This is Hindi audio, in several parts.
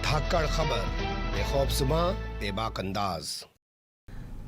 धाकड़ खबर, बेखौफसमा बेबाक अंदाज।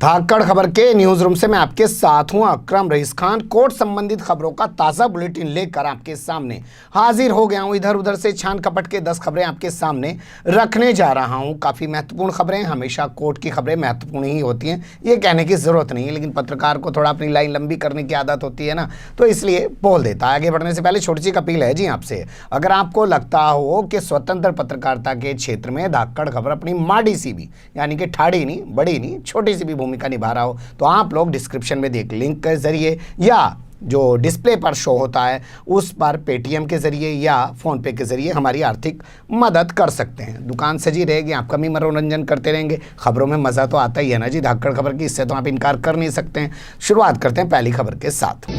धाकड़ खबर के न्यूज रूम से मैं आपके साथ हूं अकरम रईस खान। कोर्ट संबंधित खबरों का ताजा बुलेटिन लेकर आपके सामने हाजिर हो गया हूं। इधर उधर से छान कपट के 10 खबरें आपके सामने रखने जा रहा हूं। काफी महत्वपूर्ण खबरें, हमेशा कोर्ट की खबरें महत्वपूर्ण ही होती हैं, ये कहने की जरूरत नहीं है, लेकिन पत्रकार को थोड़ा अपनी लाइन लंबी करने की आदत होती है ना, तो इसलिए बोल देता है। आगे बढ़ने से पहले छोटी सी अपील है जी आपसे, अगर आपको लगता हो कि स्वतंत्र पत्रकारिता के क्षेत्र में धाकड़ खबर अपनी माड़ी सी भी, यानी कि ठाड़ी नहीं, बड़ी नहीं, छोटी सी भी भूमिका निभा रहा हो, तो आप लोग डिस्क्रिप्शन में देख लिंक के जरिए या जो डिस्प्ले पर शो होता है उस पर पेटीएम के जरिए या फोन पे के जरिए हमारी आर्थिक मदद कर सकते हैं। दुकान सजी रहेगी, आपका भी मनोरंजन करते रहेंगे, खबरों में मज़ा तो आता ही है ना जी धाकड़ खबर की, इससे तो आप इनकार कर नहीं सकते हैं। शुरुआत करते हैं पहली खबर के साथ।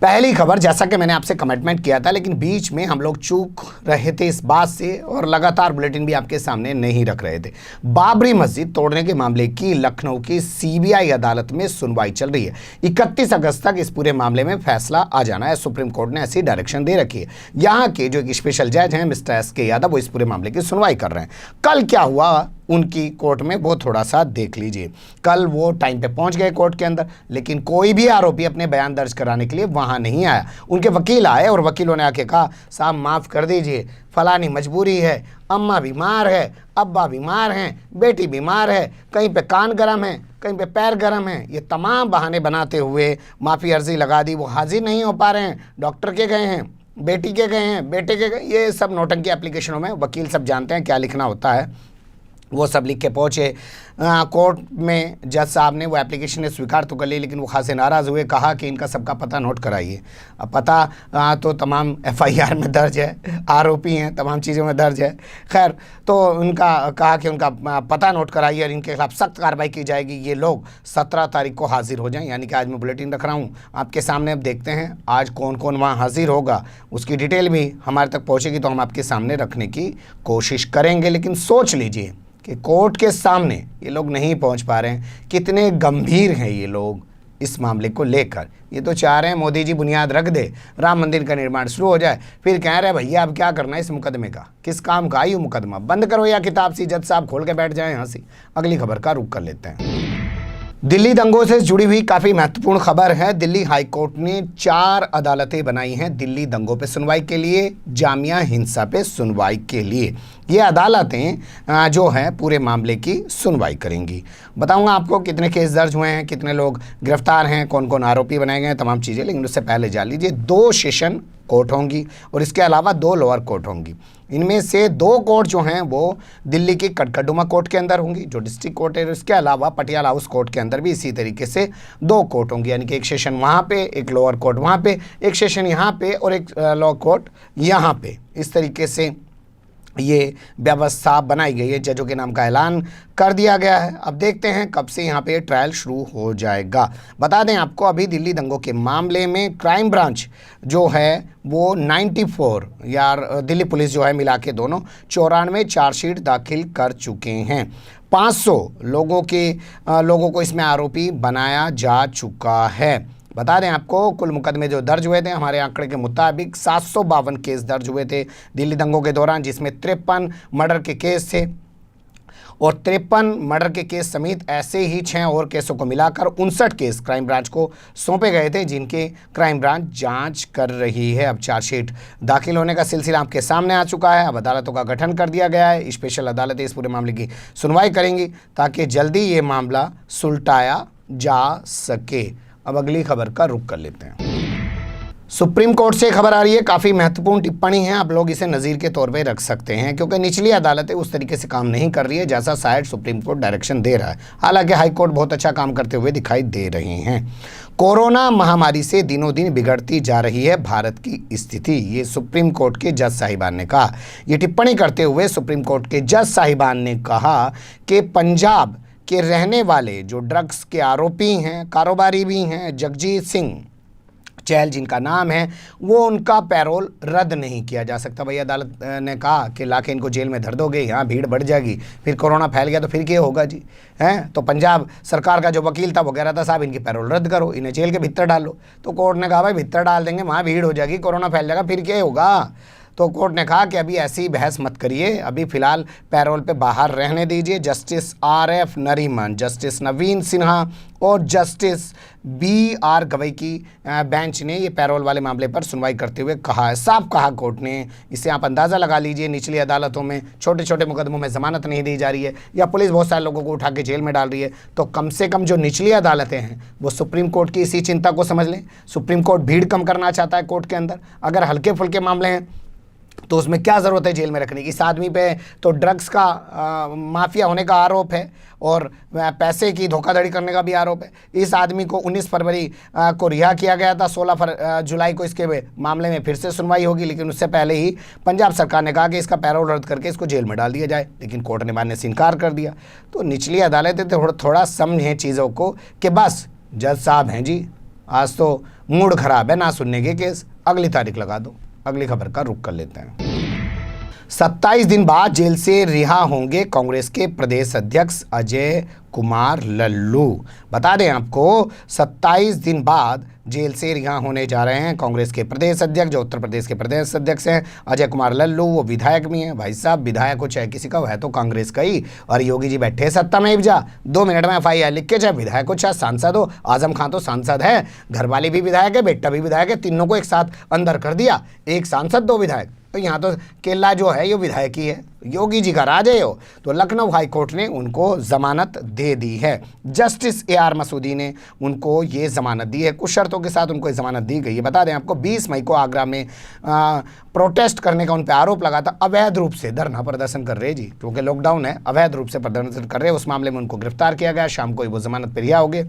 पहली खबर, जैसा कि मैंने आपसे कमिटमेंट किया था, लेकिन बीच में हम लोग चूक रहे थे इस बात से और लगातार बुलेटिन भी आपके सामने नहीं रख रहे थे। बाबरी मस्जिद तोड़ने के मामले की लखनऊ की सीबीआई अदालत में सुनवाई चल रही है। 31 अगस्त तक इस पूरे मामले में फैसला आ जाना है। सुप्रीम कोर्ट ने ऐसी डायरेक्शन दे रखी है। यहाँ के जो एक स्पेशल जज हैं मिस्टर एस.के. यादव, वो इस पूरे मामले की सुनवाई कर रहे हैं। कल क्या हुआ उनकी कोर्ट में वो थोड़ा सा देख लीजिए। कल वो टाइम पे पहुंच गए कोर्ट के अंदर, लेकिन कोई भी आरोपी अपने बयान दर्ज कराने के लिए वहां नहीं आया। उनके वकील आए और वकीलों ने आके कहा, साहब माफ़ कर दीजिए, फलानी मजबूरी है, अम्मा बीमार है, अब्बा बीमार हैं, बेटी बीमार है, कहीं पे कान गर्म है, कहीं पे पैर गर्म है। ये तमाम बहाने बनाते हुए माफ़ी अर्जी लगा दी। वो हाजिर नहीं हो पा रहे हैं, डॉक्टर के गए हैं, बेटी के गए हैं, बेटे के गए, ये सब नौटंकी एप्लीकेशनों में वकील सब जानते हैं क्या लिखना होता है। वो सब लिख के पहुँचे कोर्ट में। जज साहब ने वो एप्लीकेशन स्वीकार तो कर ली, लेकिन वो खासे नाराज़ हुए, कहा कि इनका सबका पता नोट कराइए। अब पता तो तमाम एफआईआर में दर्ज है, आरोपी हैं, तमाम चीज़ों में दर्ज है। खैर, तो उनका कहा कि उनका पता नोट कराइए और इनके खिलाफ सख्त कार्रवाई की जाएगी। ये लोग 17 तारीख को हाजिर हो जाएं, यानी कि आज मैं बुलेटिन रख रहा हूँ आपके सामने। अब देखते हैं आज कौन कौन वहाँ हाजिर होगा, उसकी डिटेल भी हमारे तक पहुँचेगी तो हम आपके सामने रखने की कोशिश करेंगे। लेकिन सोच लीजिए कि कोर्ट के सामने ये लोग नहीं पहुंच पा रहे हैं, कितने गंभीर हैं ये लोग इस मामले को लेकर। ये तो चाह रहे हैं मोदी जी बुनियाद रख दे, राम मंदिर का निर्माण शुरू हो जाए, फिर कह रहे हैं भैया अब क्या करना है इस मुकदमे का, किस काम का आयु मुकदमा बंद करो या किताब सी जज साहब खोल के बैठ जाए यहाँ से। अगली खबर का रुख कर लेते हैं। दिल्ली दंगों से जुड़ी हुई काफ़ी महत्वपूर्ण खबर है। दिल्ली हाई कोर्ट ने 4 अदालतें बनाई हैं दिल्ली दंगों पे सुनवाई के लिए, जामिया हिंसा पे सुनवाई के लिए। ये अदालतें जो हैं पूरे मामले की सुनवाई करेंगी। बताऊंगा आपको कितने केस दर्ज हुए हैं, कितने लोग गिरफ्तार हैं, कौन कौन आरोपी बनाए गए हैं, तमाम चीज़ें। लेकिन उससे पहले जान लीजिए 2 सेशन कोर्ट होंगी और इसके अलावा 2 लोअर कोर्ट होंगी। इनमें से 2 कोर्ट जो हैं वो दिल्ली की कटकडुमा कोर्ट के अंदर होंगी, जो डिस्ट्रिक्ट कोर्ट है। इसके अलावा पटियाला हाउस कोर्ट के अंदर भी इसी तरीके से 2 कोर्ट होंगी, यानी कि एक सेशन वहाँ पे, एक लोअर कोर्ट वहाँ पे, एक सेशन यहाँ पे और एक लोअर कोर्ट यहाँ पे। इस तरीके से ये व्यवस्था बनाई गई है। जजों के नाम का ऐलान कर दिया गया है। अब देखते हैं कब से यहाँ पे ट्रायल शुरू हो जाएगा। बता दें आपको, अभी दिल्ली दंगों के मामले में क्राइम ब्रांच जो है वो 94 यार दिल्ली पुलिस जो है मिला के दोनों 94 चार्जशीट दाखिल कर चुके हैं। 500 लोगों को इसमें आरोपी बनाया जा चुका है। बता दें आपको, कुल मुकदमे जो दर्ज हुए थे हमारे आंकड़े के मुताबिक 752 केस दर्ज हुए थे दिल्ली दंगों के दौरान, जिसमें 53 मर्डर के केस थे और 53 मर्डर के केस समेत ऐसे ही 6 और केसों को मिलाकर 59 केस क्राइम ब्रांच को सौंपे गए थे, जिनके क्राइम ब्रांच जांच कर रही है। अब चार्जशीट दाखिल होने का सिलसिला आपके सामने आ चुका है। अब अदालतों का गठन कर दिया गया है। स्पेशल अदालतें इस पूरे मामले की सुनवाई करेंगी ताकि जल्दी ये मामला सुलटाया जा सके। अब अगली खबर का रुख कर लेते हैं। सुप्रीम कोर्ट से खबर आ रही है, काफ़ी महत्वपूर्ण टिप्पणी है, आप लोग इसे नज़ीर के तौर पे रख सकते हैं, क्योंकि निचली अदालतें उस तरीके से काम नहीं कर रही है जैसा शायद सुप्रीम कोर्ट डायरेक्शन दे रहा है। हालांकि हाई कोर्ट बहुत अच्छा काम करते हुए दिखाई दे रहे हैं। कोरोना महामारी से दिनों दिन बिगड़ती जा रही है भारत की स्थिति, ये सुप्रीम कोर्ट के जज साहिबान ने कहा। ये टिप्पणी करते हुए सुप्रीम कोर्ट के जज साहिबान ने कहा कि पंजाब के रहने वाले जो ड्रग्स के आरोपी हैं, कारोबारी भी हैं, जगजीत सिंह चहल जिनका नाम है, वो उनका पैरोल रद्द नहीं किया जा सकता। भाई अदालत ने कहा कि लाके इनको जेल में धर दोगे, यहाँ भीड़ बढ़ जाएगी, फिर कोरोना फैल गया तो फिर क्या होगा जी, हैं। तो पंजाब सरकार का जो वकील था वो कह रहा था साहब इनकी पैरोल रद्द करो, इन्हें जेल के भीतर डालो। तो कोर्ट ने कहा भाई भीतर डाल देंगे, वहाँ भीड़ हो जाएगी, कोरोना फैल जाएगा, फिर क्या होगा। तो कोर्ट ने कहा कि अभी ऐसी बहस मत करिए, अभी फिलहाल पैरोल पे बाहर रहने दीजिए। जस्टिस RF नरीमन, जस्टिस नवीन सिन्हा और जस्टिस BR गवई की बेंच ने ये पैरोल वाले मामले पर सुनवाई करते हुए कहा है, साफ कहा कोर्ट ने, इससे आप अंदाज़ा लगा लीजिए निचली अदालतों में छोटे छोटे मुकदमों में ज़मानत नहीं दी जा रही है या पुलिस बहुत सारे लोगों को उठा के जेल में डाल रही है, तो कम से कम जो निचली अदालतें हैं वो सुप्रीम कोर्ट की इसी चिंता को समझ लें। सुप्रीम कोर्ट भीड़ कम करना चाहता है कोर्ट के अंदर। अगर हल्के फुल्के मामले हैं तो उसमें क्या ज़रूरत है जेल में रखने की। इस आदमी पे तो ड्रग्स का माफिया होने का आरोप है और पैसे की धोखाधड़ी करने का भी आरोप है। इस आदमी को 19 फरवरी को रिहा किया गया था। 16 जुलाई को इसके मामले में फिर से सुनवाई होगी, लेकिन उससे पहले ही पंजाब सरकार ने कहा कि इसका पैरोल रद्द करके इसको जेल में डाल दिया जाए, लेकिन कोर्ट ने मानने से इनकार कर दिया। तो निचली अदालतें थोड़ा समझें चीज़ों को कि बस जज साहब हैं जी, आज तो मूड खराब है ना सुनने के केस, अगली तारीख लगा दो। अगली खबर का रुख कर लेते हैं। 27 दिन बाद जेल से रिहा होंगे कांग्रेस के प्रदेश अध्यक्ष अजय कुमार लल्लू। बता दें आपको, 27 दिन बाद जेल से रिहा होने जा रहे हैं कांग्रेस के प्रदेश अध्यक्ष, जो उत्तर प्रदेश के प्रदेश अध्यक्ष हैं अजय कुमार लल्लू। वो विधायक भी हैं। भाई साहब, विधायक हो चाहे किसी का हो, है तो कांग्रेस का ही। और योगी जी बैठे सत्ता में भी जा 2 मिनट में FIR लिख के, चाहे विधायक हो चाहे सांसद हो। आजम खान तो सांसद है, घरवाली भी विधायक है, बेटा भी विधायक है, तीनों को एक साथ अंदर कर दिया, 1 सांसद 2 विधायक। तो यहाँ तो केला जो है ये विधायक ही है, योगी जी का राज है यो। तो लखनऊ हाई कोर्ट ने उनको जमानत दे दी है। जस्टिस AR मसूदी ने उनको ये जमानत दी है, कुछ शर्तों के साथ उनको ये जमानत दी गई है। बता दें आपको, 20 मई को आगरा में प्रोटेस्ट करने का उन पर आरोप लगा था। अवैध रूप से धरना प्रदर्शन कर रहे जी, क्योंकि लॉकडाउन है, अवैध रूप से प्रदर्शन कर रहे। उस मामले में उनको गिरफ्तार किया गया, शाम को ही वो जमानत पर रिहा हो गए।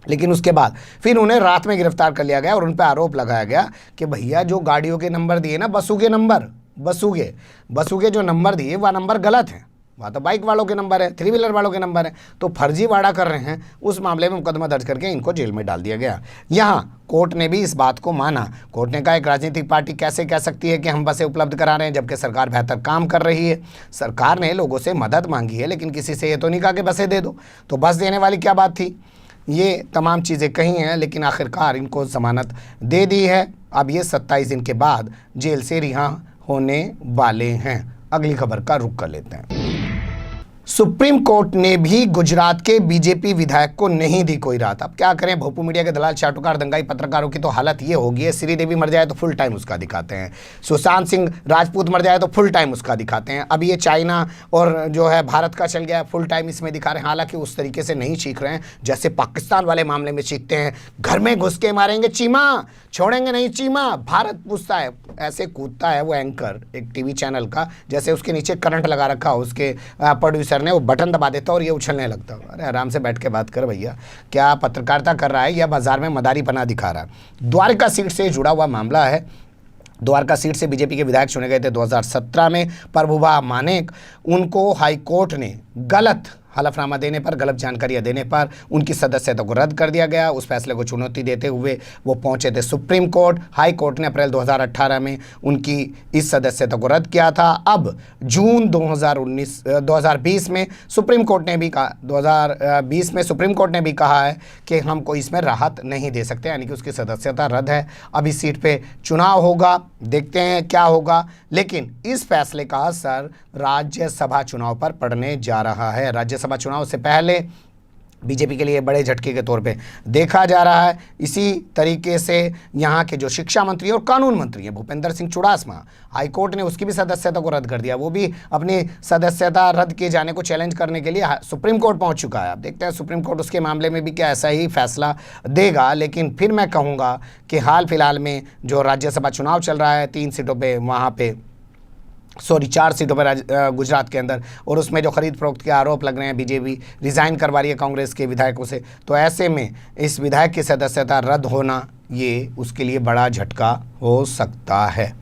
लेकिन उसके बाद फिर उन्हें रात में गिरफ्तार कर लिया गया और उन पर आरोप लगाया गया कि भैया जो गाड़ियों के नंबर दिए ना, बसुगे जो नंबर दिए वह नंबर गलत है, वहाँ तो बाइक वालों के नंबर है, 3 व्हीलर वालों के नंबर है, तो फर्जीवाड़ा कर रहे हैं। उस मामले में मुकदमा दर्ज करके इनको जेल में डाल दिया गया। यहाँ कोर्ट ने भी इस बात को माना। कोर्ट ने कहा एक राजनीतिक पार्टी कैसे कह सकती है कि हम बसें उपलब्ध करा रहे हैं जबकि सरकार बेहतर काम कर रही है। सरकार ने लोगों से मदद मांगी है, लेकिन किसी से ये तो नहीं कहा कि बसें दे दो, तो बस देने वाली क्या बात थी। ये तमाम चीज़ें कही हैं, लेकिन आखिरकार इनको ज़मानत दे दी है। अब ये 27 दिन के बाद जेल से रिहा होने वाले हैं। अगली खबर का रुख कर लेते हैं। सुप्रीम कोर्ट ने भी गुजरात के बीजेपी विधायक को नहीं दी कोई राहत। अब क्या करें, भोपू मीडिया के दलाल चाटुकार दंगाई पत्रकारों की तो हालत ये होगी है। श्रीदेवी मर जाए तो फुल टाइम उसका दिखाते हैं, सुशांत सिंह राजपूत मर जाए तो फुल टाइम उसका दिखाते हैं। अब ये चाइना और जो है भारत का चल गया, फुल टाइम इसमें दिखा रहे हैं। हालांकि उस तरीके से नहीं चीख रहे हैं जैसे पाकिस्तान वाले मामले में चीखते हैं, घर में घुस के मारेंगे चीमा, छोड़ेंगे नहीं चीमा। भारत पूछता है, ऐसे कूदता है वो एंकर एक टीवी चैनल का, जैसे उसके नीचे करंट लगा रखा हो उसके प्रोड्यूसर ने, वो बटन दबा देता और ये उछलने लगता। अरे आराम से बैठ के बात कर भैया, क्या पत्रकारिता कर रहा है या बाजार में मदारी पना दिखा रहा है। द्वारका सीट से जुड़ा हुआ मामला है। द्वारका सीट से बीजेपी के विधायक चुने गए थे 2017 में प्रभुभा मानेक। उनको हाई कोर्ट ने गलत हलफनामा देने पर, गलत जानकारियां देने पर उनकी सदस्यता को रद्द कर दिया गया। उस फैसले को चुनौती देते हुए वो पहुंचे थे सुप्रीम कोर्ट। हाई कोर्ट ने अप्रैल 2018 में उनकी इस सदस्यता को रद्द किया था। अब जून 2020 में सुप्रीम कोर्ट ने भी कहा, 2020 में सुप्रीम कोर्ट ने भी कहा है कि हम कोई इसमें राहत नहीं दे सकते, यानी कि उसकी सदस्यता रद्द है। अब इस सीट पे चुनाव होगा, देखते हैं क्या होगा। लेकिन इस फैसले का असर राज्यसभा चुनाव पर पड़ने जा रहा है। राज्यसभा चुनाव से पहले बीजेपी के लिए बड़े झटके के तौर पे देखा जा रहा है। इसी तरीके से यहाँ के जो शिक्षा मंत्री और कानून मंत्री हैं भूपेंद्र सिंह चुड़ासमा, हाईकोर्ट ने उसकी भी सदस्यता को रद्द कर दिया। वो भी अपनी सदस्यता रद्द किए जाने को चैलेंज करने के लिए सुप्रीम कोर्ट पहुँच चुका है। अब देखते हैं सुप्रीम कोर्ट उसके मामले में भी क्या ऐसा ही फैसला देगा। लेकिन फिर मैं कहूँगा कि हाल फिलहाल में जो राज्यसभा चुनाव चल रहा है, 3 सीटों पर वहाँ पर 4 सीटों पर गुजरात के अंदर, और उसमें जो खरीद फरोख्त के आरोप लग रहे हैं, बीजेपी रिज़ाइन करवा रही है कांग्रेस के विधायकों से, तो ऐसे में इस विधायक की सदस्यता रद्द होना ये उसके लिए बड़ा झटका हो सकता है।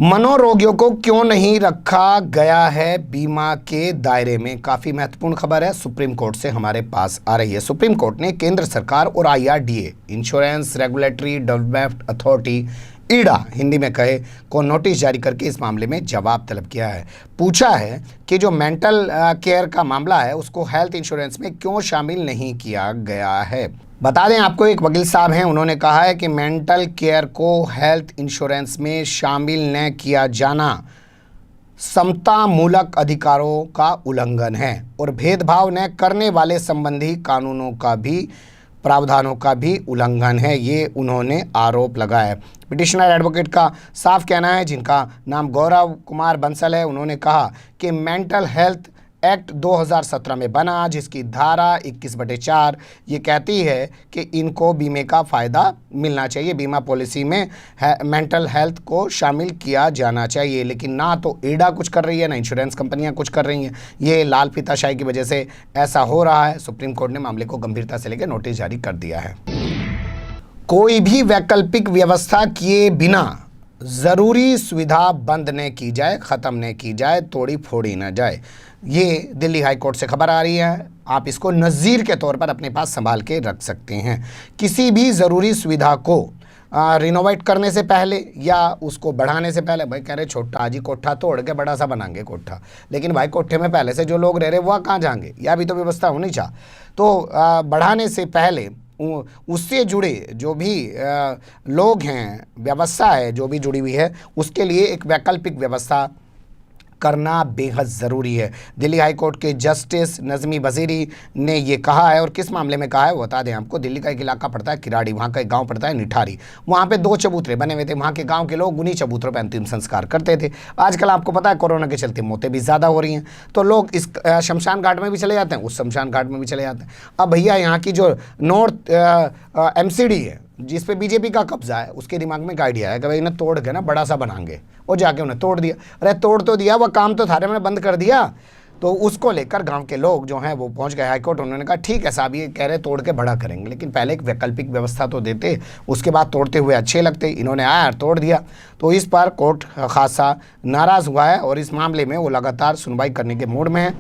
मनोरोगियों को क्यों नहीं रखा गया है बीमा के दायरे में, काफ़ी महत्वपूर्ण खबर है, सुप्रीम कोर्ट से हमारे पास आ रही है। सुप्रीम कोर्ट ने केंद्र सरकार और IRDA, insurance regulatory development authority, ईडा हिंदी में कहे, को नोटिस जारी करके इस मामले में जवाब तलब किया है। पूछा है कि जो मेंटल केयर का मामला है उसको हेल्थ इंश्योरेंस में क्यों शामिल नहीं किया गया है। बता दें आपको, एक वकील साहब हैं, उन्होंने कहा है कि मेंटल केयर को हेल्थ इंश्योरेंस में शामिल न किया जाना समता मूलक अधिकारों का उल्लंघन है और भेदभाव न करने वाले संबंधी कानूनों का भी प्रावधानों का भी उल्लंघन है, ये उन्होंने आरोप लगाया। पिटिशनर एडवोकेट का साफ कहना है, जिनका नाम गौरव कुमार बंसल है, उन्होंने कहा कि मेंटल हेल्थ एक्ट 2017 में बना, जिसकी धारा 21/4 ये कहती है कि इनको बीमे का फ़ायदा मिलना चाहिए, बीमा पॉलिसी में मेंटल हेल्थ को शामिल किया जाना चाहिए। लेकिन ना तो एडा कुछ कर रही है, ना इंश्योरेंस कंपनियां कुछ कर रही हैं। ये लाल फीताशाही की वजह से ऐसा हो रहा है। सुप्रीम कोर्ट ने मामले को गंभीरता से लेकर नोटिस जारी कर दिया है। कोई भी वैकल्पिक व्यवस्था किए बिना ज़रूरी सुविधा बंद न की जाए, ख़त्म न की जाए, तोड़ी फोड़ी न जाए, ये दिल्ली हाई कोर्ट से खबर आ रही है। आप इसको नज़ीर के तौर पर अपने पास संभाल के रख सकते हैं। किसी भी ज़रूरी सुविधा को रिनोवेट करने से पहले या उसको बढ़ाने से पहले, भाई कह रहे छोटा आज ही कोठा तोड़ के बड़ा सा बनाएंगे कोठा, लेकिन भाई कोठे में पहले से जो लोग रह रहे वह कहाँ जाएंगे, या भी तो व्यवस्था होनी चाहिए। तो बढ़ाने से पहले उससे जुड़े जो भी लोग हैं, व्यवस्था है जो भी जुड़ी हुई है, उसके लिए एक वैकल्पिक व्यवस्था करना बेहद ज़रूरी है। दिल्ली हाई कोर्ट के जस्टिस नज़मी वज़ीरी ने ये कहा है। और किस मामले में कहा है वो बता दें आपको। दिल्ली का एक इलाका पड़ता है किराड़ी, वहाँ का एक गांव पड़ता है निठारी। वहाँ पे 2 चबूतरे बने हुए थे। वहाँ के गांव के लोग उन्हीं चबूतरों पर अंतिम संस्कार करते थे। आजकल आपको पता है कोरोना के चलते मौतें भी ज़्यादा हो रही हैं, तो लोग इस शमशान घाट में भी चले जाते हैं, उस शमशान घाट में भी चले जाते हैं। अब भैया यहाँ की जो नॉर्थ MCD है जिस पे बीजेपी का कब्जा है, उसके दिमाग में एक आइडिया है कि भाई इन्हें तोड़ के ना बड़ा सा बनाएंगे, और जाके उन्हें तोड़ दिया। अरे तोड़ तो दिया, वह काम तो थारे में बंद कर दिया। तो उसको लेकर गांव के लोग जो हैं वो पहुंच गए हाईकोर्ट। उन्होंने कहा ठीक है साहब, ये कह रहे तोड़ के बड़ा करेंगे, लेकिन पहले एक वैकल्पिक व्यवस्था तो देते, उसके बाद तोड़ते हुए अच्छे लगते। इन्होंने आया तोड़ दिया। तो इस पर कोर्ट खासा नाराज़ हुआ है और इस मामले में वो लगातार सुनवाई करने के मूड में है।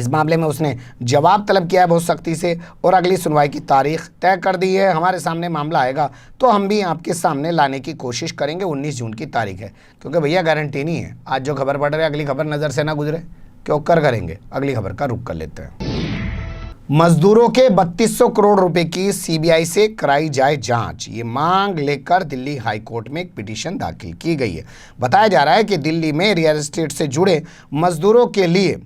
इस मामले में उसने जवाब तलब किया है बहुत सख्ती से और अगली सुनवाई की तारीख तय कर दी है। हमारे सामने मामला आएगा तो हम भी आपके सामने लाने की कोशिश करेंगे। 19 जून की तारीख है, क्योंकि भैया गारंटी नहीं है आज जो खबर पढ़ रहे हैं अगली खबर नज़र से ना गुजरे, क्यों कर करेंगे। अगली खबर का रुख कर लेते हैं। मजदूरों के 3200 करोड़ रुपए की CBI से कराई जाए जांच, ये मांग लेकर दिल्ली हाई कोर्ट में एक पिटीशन दाखिल की गई है। बताया जा रहा है कि दिल्ली में रियल एस्टेट से जुड़े मजदूरों के लिए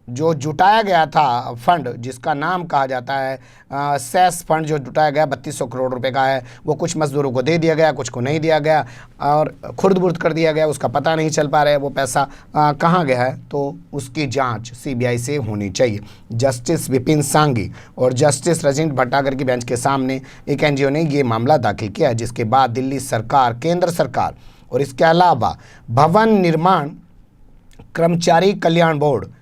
जो जुटाया गया था फंड, जिसका नाम कहा जाता है सेस फंड, जो जुटाया गया 3200 करोड़ रुपए का है, वो कुछ मजदूरों को दे दिया गया, कुछ को नहीं दिया गया और खुर्द-बुर्द कर दिया गया। उसका पता नहीं चल पा रहा है वो पैसा कहाँ गया है। तो उसकी जांच CBI से होनी चाहिए। जस्टिस विपिन सांघी और जस्टिस रजनीश भट्टागर की बेंच के सामने एक NGO ने ये मामला दाखिल किया है, जिसके बाद दिल्ली सरकार, केंद्र सरकार और इसके अलावा भवन निर्माण कर्मचारी कल्याण बोर्ड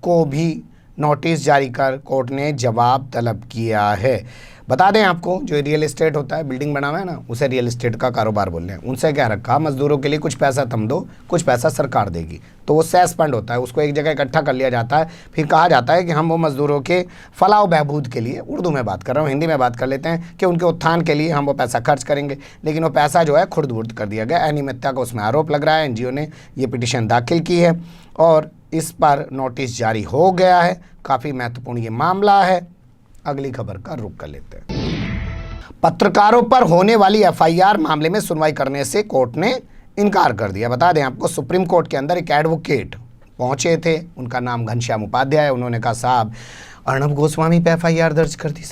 को भी नोटिस जारी कर कोर्ट ने जवाब तलब किया है। बता दें आपको, जो रियल एस्टेट होता है, बिल्डिंग बना हुआ है ना, उसे रियल एस्टेट का कारोबार बोल रहे हैं। उनसे क्या रखा, मजदूरों के लिए कुछ पैसा तुम दो, कुछ पैसा सरकार देगी। तो वो सेस फंड होता है, उसको एक जगह इकट्ठा कर लिया जाता है। फिर कहा जाता है कि हम वो मजदूरों के फलाह बहबूद के लिए, उर्दू में बात कर रहा हूँ, हिंदी में बात कर लेते हैं, कि उनके उत्थान के लिए हम वो पैसा खर्च करेंगे। लेकिन वो पैसा जो है खुर्द-बुर्द कर दिया गया। अनियमितता का उसमें आरोप लग रहा है। NGO ने ये पिटीशन दाखिल की है और इस पर नोटिस जारी हो गया है। काफ़ी महत्वपूर्ण ये मामला है। अगली खबर का रुख कर लेते हैं। पत्रकारों पर होने वाली FIR मामले में सुनवाई करने से कोर्ट ने इनकार कर दिया। बता दें आपको, सुप्रीम कोर्ट के अंदर एक एडवोकेट पहुंचे थे, उनका नाम घनश्याम उपाध्याय। उन्होंने कहा साहब अर्णब गोस्वामी पे FIR दर्ज कर दी,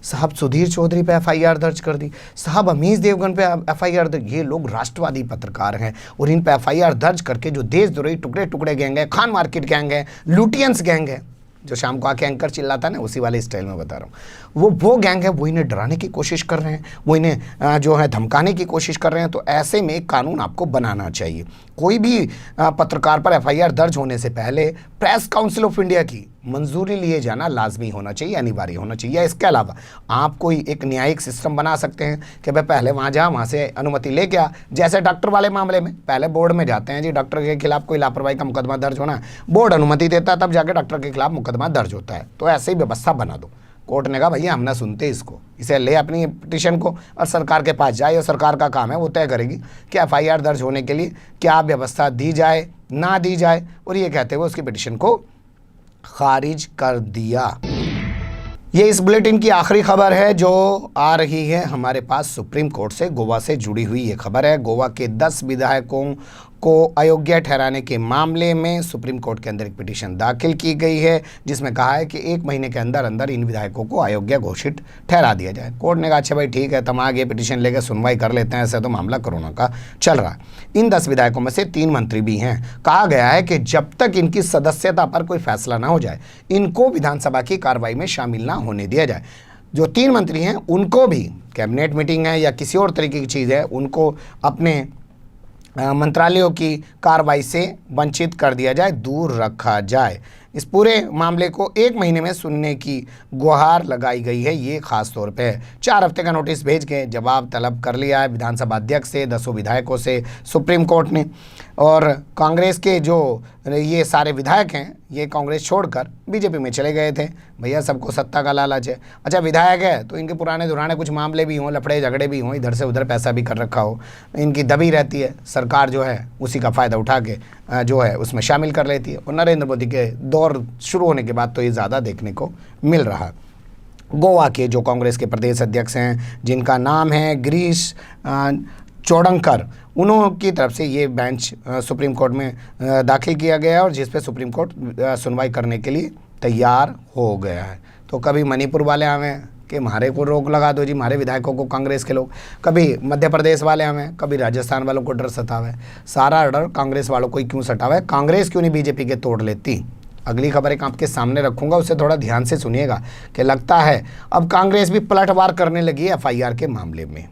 साहब सुधीर चौधरी पे FIR दर्ज कर दी, साहब अमीश देवगन पे FIR दर्ज। ये लोग राष्ट्रवादी पत्रकार हैं और इन पे FIR दर्ज करके जो देशद्रोही टुकड़े टुकड़े गैंग है, खान मार्केट गैंग है, लुटियंस गैंग है, जो शाम को आके एंकर चिल्लाता है ना, उसी वाले स्टाइल में बता रहा हूँ, वो गैंग है। वो इन्हें डराने की कोशिश कर रहे हैं, वो इन्हें जो है धमकाने की कोशिश कर रहे हैं। तो ऐसे में कानून आपको बनाना चाहिए। कोई भी पत्रकार पर FIR दर्ज होने से पहले प्रेस काउंसिल ऑफ इंडिया की मंजूरी लिए जाना लाजमी होना चाहिए, अनिवार्य होना चाहिए। इसके अलावा आप कोई एक न्यायिक सिस्टम बना सकते हैं कि भाई पहले वहाँ जा, वहाँ से अनुमति लेके आ। जैसे डॉक्टर वाले मामले में पहले बोर्ड में जाते हैं, जी डॉक्टर के खिलाफ कोई लापरवाही का मुकदमा दर्ज होना है, बोर्ड अनुमति देता है, तब जाके डॉक्टर के खिलाफ मुकदमा दर्ज होता है। तो ऐसे ही व्यवस्था बना दो। कोर्ट ने कहा भैया हम ना सुनते इसको, इसे ले अपनी पिटीशन को और सरकार के पास जाए, और सरकार का काम है वो तय करेगी कि FIR दर्ज होने के लिए क्या व्यवस्था दी जाए ना दी जाए। और ये कहते हुए उसकी पिटीशन को खारिज कर दिया। ये इस बुलेटिन की आखिरी खबर है जो आ रही है हमारे पास सुप्रीम कोर्ट से। गोवा से जुड़ी हुई ये खबर है। गोवा के 10 विधायकों को अयोग्य ठहराने के मामले में सुप्रीम कोर्ट के अंदर एक पिटीशन दाखिल की गई है, जिसमें कहा है कि 1 महीने के अंदर अंदर इन विधायकों को अयोग्य घोषित ठहरा दिया जाए। कोर्ट ने कहा अच्छा भाई ठीक है, तुम आगे पिटीशन लेकर सुनवाई कर लेते हैं, ऐसे तो मामला कोरोना का चल रहा है। इन 10 विधायकों में से 3 मंत्री भी हैं। कहा गया है कि जब तक इनकी सदस्यता पर कोई फैसला ना हो जाए, इनको विधानसभा की कार्रवाई में शामिल ना होने दिया जाए। जो 3 मंत्री हैं उनको भी कैबिनेट मीटिंग है या किसी और तरीके की चीज़ है, उनको अपने मंत्रालयों की कार्रवाई से वंचित कर दिया जाए, दूर रखा जाए। इस पूरे मामले को 1 महीने में सुनने की गुहार लगाई गई है। ये खास तौर पे 4 हफ्ते का नोटिस भेज के जवाब तलब कर लिया है विधानसभा अध्यक्ष से, 10 विधायकों से सुप्रीम कोर्ट ने। और कांग्रेस के जो ये सारे विधायक हैं, ये कांग्रेस छोड़कर बीजेपी में चले गए थे। भैया सबको सत्ता का लालच है। अच्छा विधायक है तो इनके पुराने दुराने कुछ मामले भी हों, लफड़े झगड़े भी हों, इधर से उधर पैसा भी कर रखा हो, इनकी दबी रहती है। सरकार जो है उसी का फ़ायदा उठा के जो है उसमें शामिल कर लेती है। और नरेंद्र मोदी के दौर शुरू होने के बाद तो ये ज़्यादा देखने को मिल रहा है। गोवा के जो कांग्रेस के प्रदेश अध्यक्ष हैं, जिनका नाम है गिरीश चोडंकर, उन्हों की तरफ से ये बेंच सुप्रीम कोर्ट में दाखिल किया गया है और जिस पे सुप्रीम कोर्ट सुनवाई करने के लिए तैयार हो गया है। तो कभी मणिपुर वाले आवें कि हमारे को रोक लगा दो जी, हमारे विधायकों को कांग्रेस के लोग, कभी मध्य प्रदेश वाले हमें, कभी राजस्थान वालों को डर सतावे। सारा डर कांग्रेस वालों को ही क्यों सतावे? कांग्रेस क्यों नहीं बीजेपी के तोड़ लेती? अगली खबर एक आपके सामने रखूंगा, उसे थोड़ा ध्यान से सुनिएगा कि लगता है अब कांग्रेस भी पलटवार करने लगी है एफआईआर के मामले में।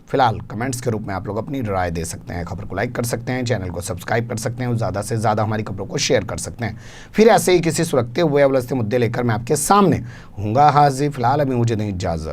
फिलहाल कमेंट्स के रूप में आप लोग अपनी राय दे सकते हैं, खबर को लाइक कर सकते हैं, चैनल को सब्सक्राइब कर सकते हैं और ज़्यादा से ज़्यादा हमारी खबरों को शेयर कर सकते हैं। फिर ऐसे ही किसी सुलगते हुए उलझते मुद्दे लेकर मैं आपके सामने हूँगा हाजिर। फिलहाल अभी मुझे नहीं इजाज़त।